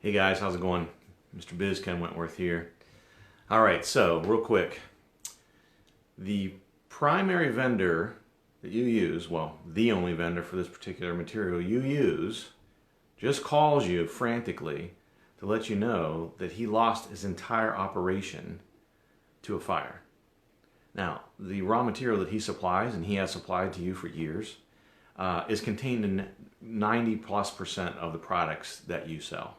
Hey guys, how's it going? Mr. Biz Ken Wentworth here. All right, so real quick, the primary vendor that you use, well, the only vendor for this particular material you use, just calls you frantically to let you know that he lost his entire operation to a fire. Now, the raw material that he supplies, and he has supplied to you for years, is contained in 90+% of the products that you sell.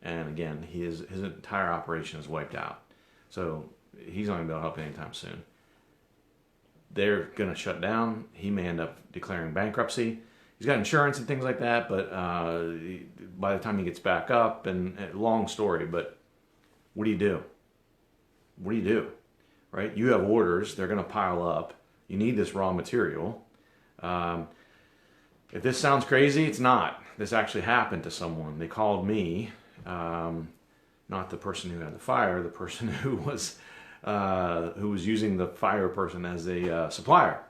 And again, his entire operation is wiped out. So he's not going to be able to help anytime soon. They're going to shut down. He may end up declaring bankruptcy. He's got insurance and things like that, but by the time he gets back up, and long story, but what do you do? What do you do? Right? You have orders. They're going to pile up. You need this raw material. If this sounds crazy, it's not. This actually happened to someone. They called me. Not the person who had the fire, the person who was using the fire person as a supplier,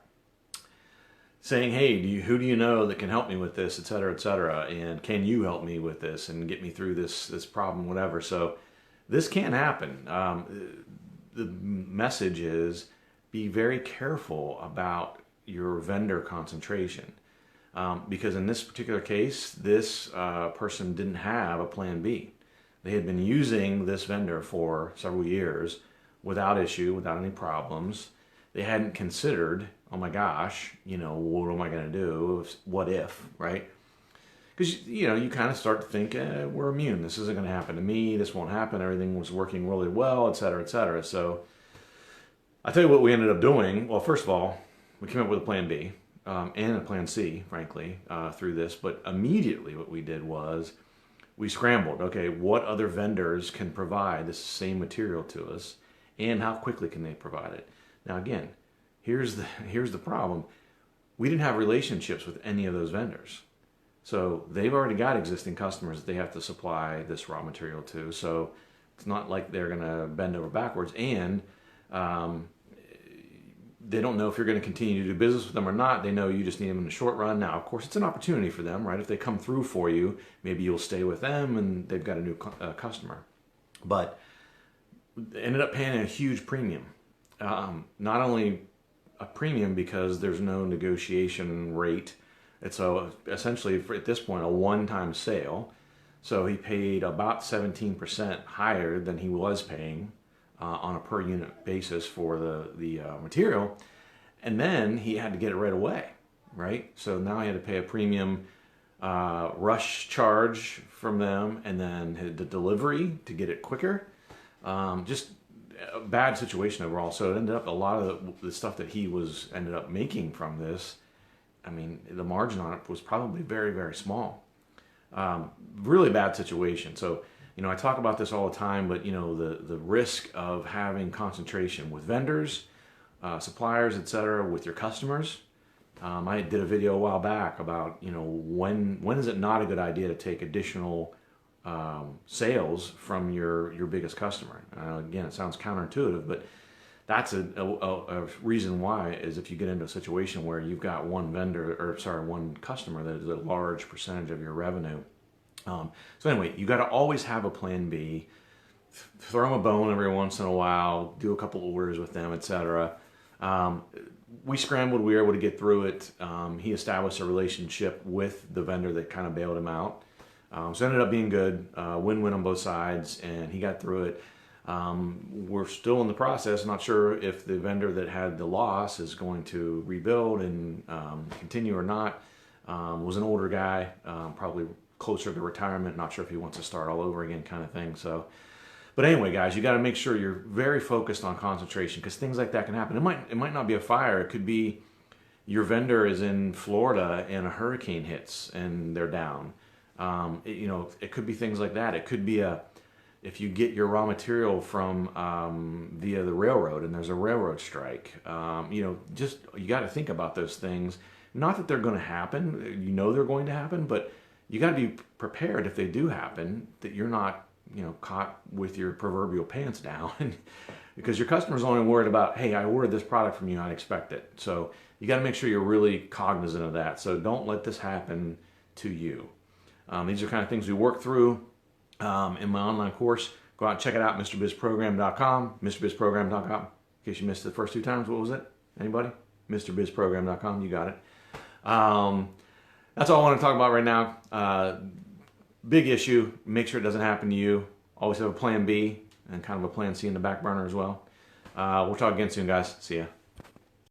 saying, "Hey, who do you know that can help me with this, et cetera, and can you help me with this and get me through this problem, whatever." So this can happen. The message is be very careful about your vendor concentration. Because in this particular case, this person didn't have a plan B. They had been using this vendor for several years without issue, without any problems. They hadn't considered, oh my gosh, what am I going to do? What if, right? Because, you kind of start to think, we're immune. This isn't going to happen to me. This won't happen. Everything was working really well, et cetera, et cetera. So I tell you what we ended up doing. Well, first of all, we came up with a plan B. And a plan C, frankly, through this. But immediately what we did was we scrambled. Okay, what other vendors can provide this same material to us, and how quickly can they provide it? Now, again, here's the problem. We didn't have relationships with any of those vendors. So they've already got existing customers that they have to supply this raw material to. So it's not like they're going to bend over backwards. And they don't know if you're going to continue to do business with them or not. They know you just need them in the short run. Now, of course, it's an opportunity for them, right? If they come through for you, maybe you'll stay with them and they've got a new customer. But ended up paying a huge premium. Not only a premium because there's no negotiation rate. It's essentially, at this point, a one-time sale. So he paid about 17% higher than he was paying on a per unit basis for the material, and then he had to get it right away, right? So now he had to pay a premium rush charge from them, and then the delivery to get it quicker. Just a bad situation overall. So it ended up a lot of the stuff that he ended up making from this. I mean, the margin on it was probably very, very small. Really bad situation. So I talk about this all the time, but the risk of having concentration with vendors, suppliers, etc., with your customers. I did a video a while back about when is it not a good idea to take additional sales from your biggest customer. Again, it sounds counterintuitive, but that's a reason why is if you get into a situation where you've got one customer that is a large percentage of your revenue. So anyway, you got to always have a plan B. Throw them a bone every once in a while. Do a couple orders with them, etc. We scrambled. We were able to get through it. He established a relationship with the vendor that kind of bailed him out. So it ended up being good. Win-win on both sides, and he got through it. We're still in the process. Not sure if the vendor that had the loss is going to rebuild and continue or not. Was an older guy, probably closer to retirement, not sure if he wants to start all over again, kind of thing. So, but anyway, guys, you got to make sure you're very focused on concentration, because things like that can happen. It might not be a fire. It could be your vendor is in Florida and a hurricane hits and they're down. It could be things like that. It could be if you get your raw material from via the railroad and there's a railroad strike. You got to think about those things. Not that they're going to happen. They're going to happen, but you got to be prepared if they do happen, that you're not, caught with your proverbial pants down, because your customer's only worried about, hey, I ordered this product from you, I expect it. So you got to make sure you're really cognizant of that. So don't let this happen to you. These are kind of things we work through. in my online course. Go out and check it out, MrBizProgram.com, MrBizProgram.com. In case you missed the first 2 times, what was it? Anybody? MrBizProgram.com, you got it. That's all I want to talk about right now. Big issue, make sure it doesn't happen to you. Always have a plan B and kind of a plan C in the back burner as well. We'll talk again soon, guys. See ya.